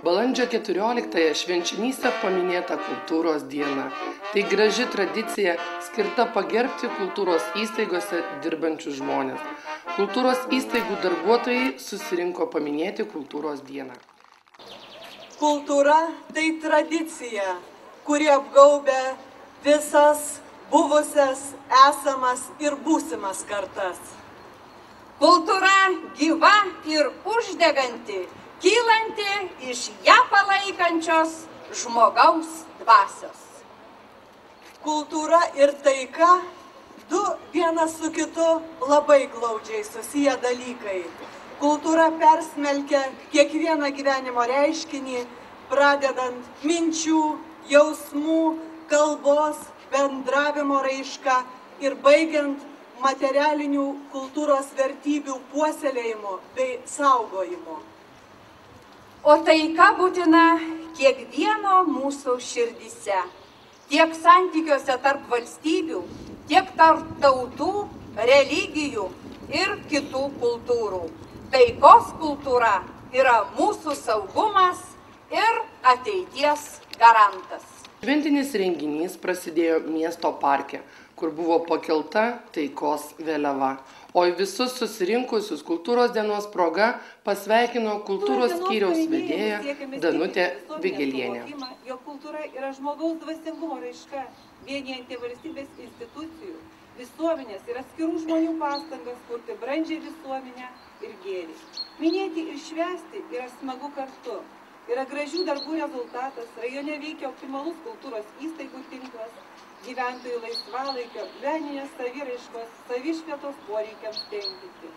Balandžio 14-ąją Švenčionyse paminėta kultūros diena. Tai graži tradicija skirta pagerbti kultūros įstaigose dirbančius žmonės. Kultūros įstaigų darbuotojai susirinko paminėti kultūros dieną. Kultūra tai tradicija, kuri apgaubia visas buvusias, esamas ir būsimas kartas. Kultūra gyva ir uždeganti, kylanti iš ją palaikančios žmogaus dvasios. Kultūra ir taika du vienas su kitu labai glaudžiai susiję dalykai. Kultūra persmelkia kiekvieną gyvenimo reiškinį, pradedant minčių, jausmų, kalbos, bendravimo raišką ir baigiant materialinių kultūros vertybių puoselėjimu bei saugojimu. O taika būtina kiekvieno mūsų širdyse, tiek santykiuose tarp valstybių, tiek tarp tautų, religijų ir kitų kultūrų. Taikos kultūra yra mūsų saugumas ir ateities garantas. Šventinis renginys prasidėjo miesto parke, kur buvo pakelta taikos vėliava. O į visus susirinkusius kultūros dienos proga pasveikino kultūros skyriaus vedėja Danutė Vigelienė. Jo kultūra yra žmogaus dvasingumo raiška, vienijanti valstybės institucijų, visuomenės ir atskirų žmonių pastangas kurti brandžią visuomenę ir gėrį. Minėti ir švęsti yra smagu kartu. Yra gražių darbų rezultatas, rajone veikia optimalus kultūros įstaigų tinklas, gyventojų laisvalaikio, meninės saviraiškos, savišvietos poreikiams tenkinti.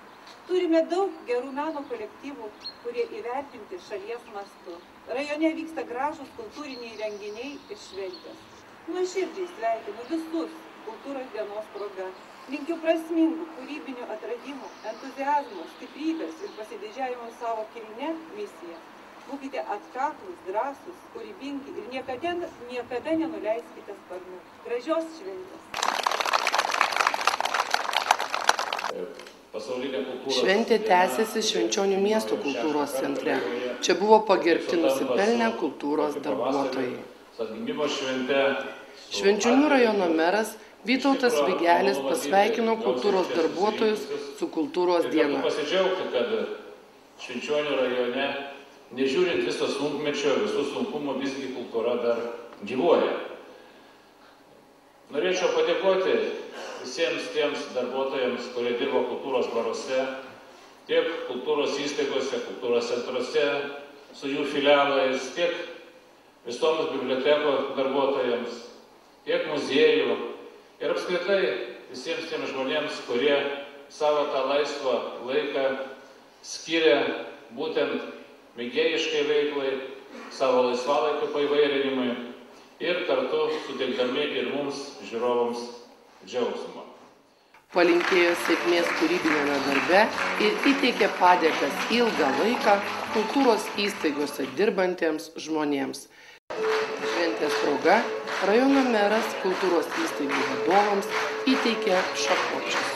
Turime daug gerų meno kolektyvų, kurie įvertinti šalies mastu. Rajone vyksta gražūs kultūriniai renginiai ir šventės. Nuoširdžiai sveikinu visus kultūros dienos proga. Linkiu prasmingų, kūrybinių atradimų, entuziazmo, stiprybės ir pasididžiavimo savo kilne misiją. Būkite atkaklūs, drąsūs, kūrybingi ir niekada nenuleiskite sparnų. Gražios šventės. Šventė tęsiasi Švenčionių miesto kultūros centre. Čia buvo pagerbti nusipelnę kultūros darbuotojai. Švenčionių rajono meras Vytautas Vigelis pasveikino kultūros darbuotojus su kultūros diena. Pasidžiaugti, kad Švenčionių rajone, nežiūrint viso sunkmečio, visų sunkumų, visgi kultūra dar gyvuoja. Norėčiau padėkoti visiems tiems darbuotojams, kurie dirbo kultūros baruose, tiek kultūros įstaigose, kultūros centruose, su jų filialais, tiek visoms bibliotekos darbuotojams, tiek muziejų ir apskritai visiems tiems žmonėms, kurie savo tą laisvą laiką skiria būtent mėgėjiškai veiklai, savo laisvalaikio paįvairinimui ir kartu suteikdami ir mums, žiūrovams, džiaugsmo. Palinkėjo sėkmės kūrybinėme darbe ir įteikė padėkas ilgą laiką kultūros įstaigose dirbantiems žmonėms. Šventės proga rajono meras kultūros įstaigų vadovams įteikė šakočius.